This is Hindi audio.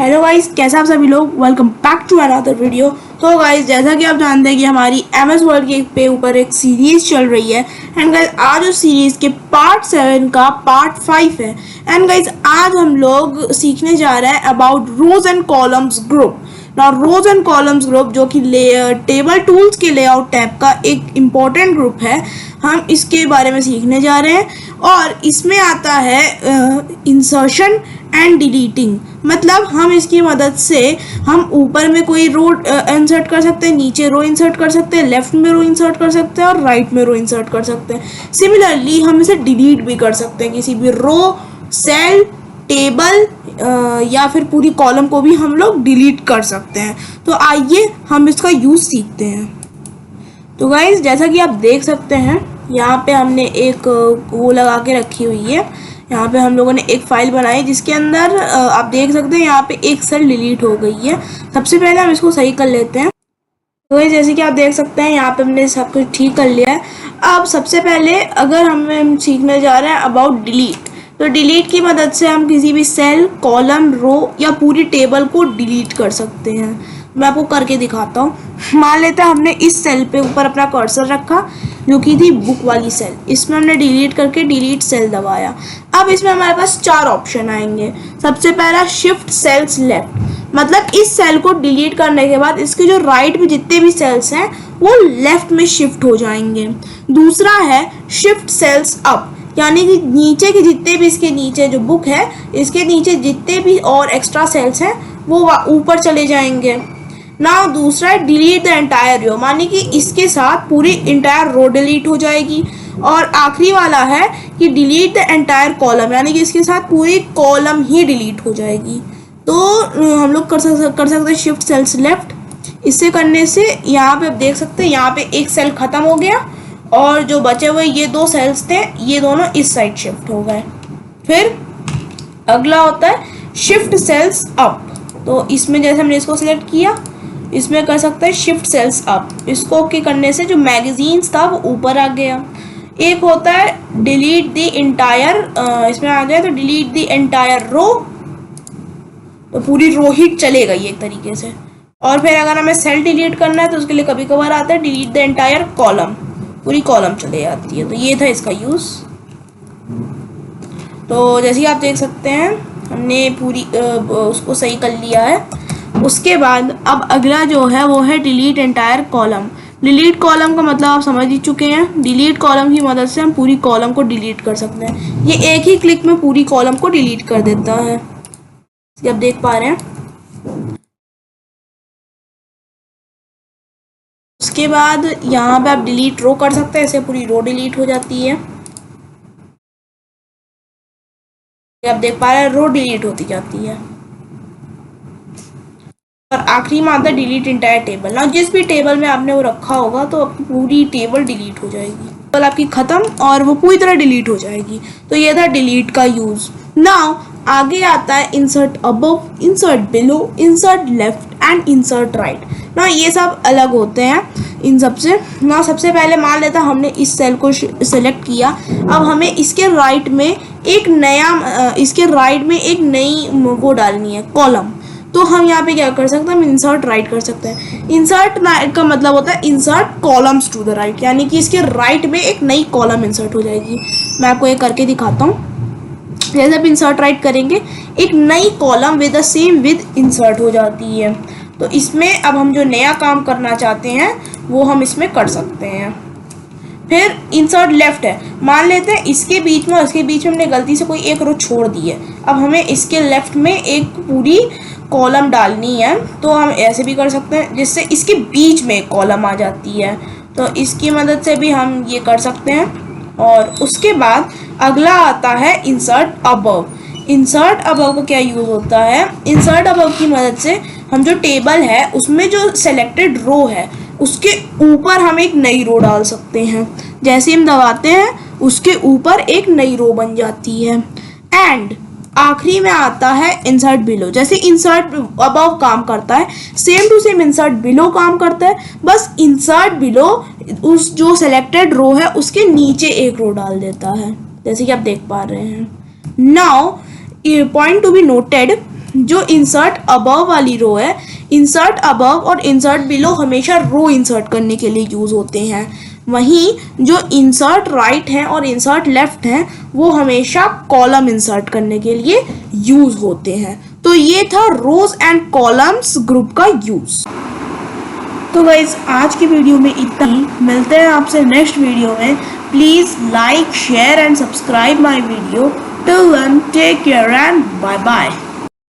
हेलो गाइस, कैसे आप सभी लोग। Welcome back to another video. तो गाइस, जैसा कि आप जानते हैं कि हमारी एमएस वर्ल्ड के पे ऊपर एक सीरीज चल रही है। एंड गाइस, आज उस सीरीज के पार्ट 7 का पार्ट 5 है। एंड गाइस, आज हम लोग सीखने जा रहे हैं about rows and columns group. Now rows and columns group जो कि टेबल टूल्स के लेआउट टैब का एक इम्पॉर्टेंट ग्रुप है, हम इसके बारे में सीखने जा रहे हैं। और इसमें आता है इंसर्शन एंड डिलीटिंग। मतलब हम इसकी मदद से हम ऊपर में कोई रो इंसर्ट कर सकते हैं, नीचे रो इंसर्ट कर सकते हैं, लेफ्ट में रो इंसर्ट कर सकते हैं और राइट में रो इंसर्ट कर सकते हैं। सिमिलरली हम इसे डिलीट भी कर सकते हैं, किसी भी रो, सेल, टेबल या फिर पूरी कॉलम को भी हम लोग डिलीट कर सकते हैं। तो आइए हम इसका यूज़ सीखते हैं। तो गाइस, जैसा कि आप देख सकते हैं, यहाँ पे हमने एक वो लगा के रखी हुई है। यहाँ पे हम लोगों ने एक फाइल बनाई जिसके अंदर आप देख सकते हैं यहाँ पे एक सेल डिलीट हो गई है। सबसे पहले हम इसको सही कर लेते हैं। तो जैसे कि आप देख सकते हैं यहाँ पे हमने सब कुछ ठीक कर लिया है। अब सबसे पहले अगर हम सीखने जा रहे हैं अबाउट डिलीट, तो डिलीट की मदद से हम किसी भी सेल, कॉलम, रो या पूरी टेबल को डिलीट कर सकते हैं। मैं आपको करके दिखाता हूँ। मान लेते हैं हमने इस सेल पे ऊपर अपना कर्सर रखा जो कि थी बुक वाली सेल। इसमें हमने डिलीट करके डिलीट सेल दबाया। अब इसमें हमारे पास 4 ऑप्शन आएंगे। सबसे पहला शिफ्ट सेल्स लेफ्ट, मतलब इस सेल को डिलीट करने के बाद इसके जो राइट में जितने भी सेल्स हैं वो लेफ्ट में शिफ्ट हो जाएंगे। दूसरा है शिफ्ट सेल्स अप, यानी कि नीचे के जितने भी, इसके नीचे जो बुक है इसके नीचे जितने भी और एक्स्ट्रा सेल्स हैं वो ऊपर चले जाएंगे। ना दूसरा है डिलीट द एंटायर रो, मानी कि इसके साथ पूरी इंटायर रो डिलीट हो जाएगी। और आखिरी वाला है कि डिलीट द एंटायर कॉलम, यानी कि इसके साथ पूरी कॉलम ही डिलीट हो जाएगी। तो हम लोग कर सकते हैं शिफ्ट सेल्स लेफ्ट। इससे करने से यहाँ पे आप देख सकते हैं यहाँ पे एक सेल खत्म हो गया और जो बचे हुए ये 2 सेल्स थे ये दोनों इस साइड शिफ्ट हो गए। फिर अगला होता है शिफ्ट सेल्स अप। तो इसमें जैसे हमने इसको सिलेक्ट किया, इसमें कर सकते हैं शिफ्ट सेल्स अप। इसको ओके करने से जो मैगजीन्स था वो ऊपर आ गया। एक होता है डिलीट द इंटायर, इसमें आ गया तो डिलीट द एंटायर रो, तो पूरी रो ही चले गई एक तरीके से। और फिर अगर हमें सेल डिलीट करना है तो उसके लिए कभी कभार आता है डिलीट द एंटायर कॉलम, पूरी कॉलम चले जाती है। तो ये था इसका यूज़। तो जैसे कि आप देख सकते हैं हमने पूरी उसको सही कर लिया है। उसके बाद अब अगला जो है वो है delete entire column. Delete column का मतलब आप समझ ही चुके हैं। डिलीट कॉलम की मदद से हम पूरी कॉलम को डिलीट कर सकते हैं। ये एक ही क्लिक में पूरी कॉलम को डिलीट कर देता है, आप देख पा रहे हैं। उसके बाद यहाँ पे आप डिलीट रो कर सकते हैं, ऐसे पूरी रो डिलीट हो जाती है। आप देख पा रहे हैं रो डिलीट होती जाती है। और आखिरी में आता है डिलीट इंटायर टेबल। ना जिस भी टेबल में आपने वो रखा होगा तो आपकी पूरी टेबल डिलीट हो जाएगी, टेबल आपकी खत्म और वो पूरी तरह डिलीट हो जाएगी। तो ये था डिलीट का यूज। नाउ आगे आता है insert above, insert below, insert left and insert right. ना ये सब अलग होते हैं इन सब से। ना सबसे पहले मान लेता हमने इस सेल को सेलेक्ट किया। अब हमें इसके राइट में एक नया, इसके राइट में एक नई वो डालनी है कॉलम। तो हम यहाँ पे क्या कर सकते हैं, हम इंसर्ट राइट कर सकते हैं। इंसर्ट राइट का मतलब होता है insert columns to the right, यानी कि इसके राइट में एक नई कॉलम इंसर्ट हो जाएगी। मैं आपको ये करके दिखाता हूँ। जैसे आप इंसर्ट राइट करेंगे एक नई column with the same with insert हो जाती है। तो इसमें अब हम जो नया काम करना चाहते हैं वो हम इसमें कर सकते हैं। फिर इंसर्ट लेफ्ट है, मान लेते हैं इसके बीच में और इसके बीच में हमने गलती से कोई एक रो छोड़ दी है। अब हमें इसके लेफ्ट में एक पूरी कॉलम डालनी है, तो हम ऐसे भी कर सकते हैं जिससे इसके बीच में एक कॉलम आ जाती है। तो इसकी मदद से भी हम ये कर सकते हैं। और उसके बाद अगला आता है इंसर्ट अबव। इंसर्ट अबव का क्या यूज़ होता है, इंसर्ट अबव की मदद से हम जो टेबल है उसमें जो सेलेक्टेड रो है उसके ऊपर हम एक नई रो डाल सकते हैं। जैसे हम दबाते हैं उसके ऊपर एक नई रो बन जाती है। एंड आखिरी में आता है इंसर्ट बिलो। जैसे इंसर्ट अबव काम करता है same to same insert below काम करता है, बस इंसर्ट बिलो उस जो सेलेक्टेड रो है उसके नीचे एक रो डाल देता है, जैसे कि आप देख पा रहे हैं। Now point to be noted, जो इंसर्ट अबव वाली रो है, इंसर्ट अबव और इंसर्ट बिलो हमेशा रो इंसर्ट करने के लिए यूज होते हैं, वहीं जो इंसर्ट राइट है और इंसर्ट लेफ्ट है वो हमेशा कॉलम इंसर्ट करने के लिए यूज होते हैं। तो ये था रोज एंड कॉलम्स ग्रुप का यूज। तो गाइज आज की वीडियो में इतना ही, मिलते हैं आपसे नेक्स्ट वीडियो में। Please like, share and subscribe my video. Till then take care and bye bye.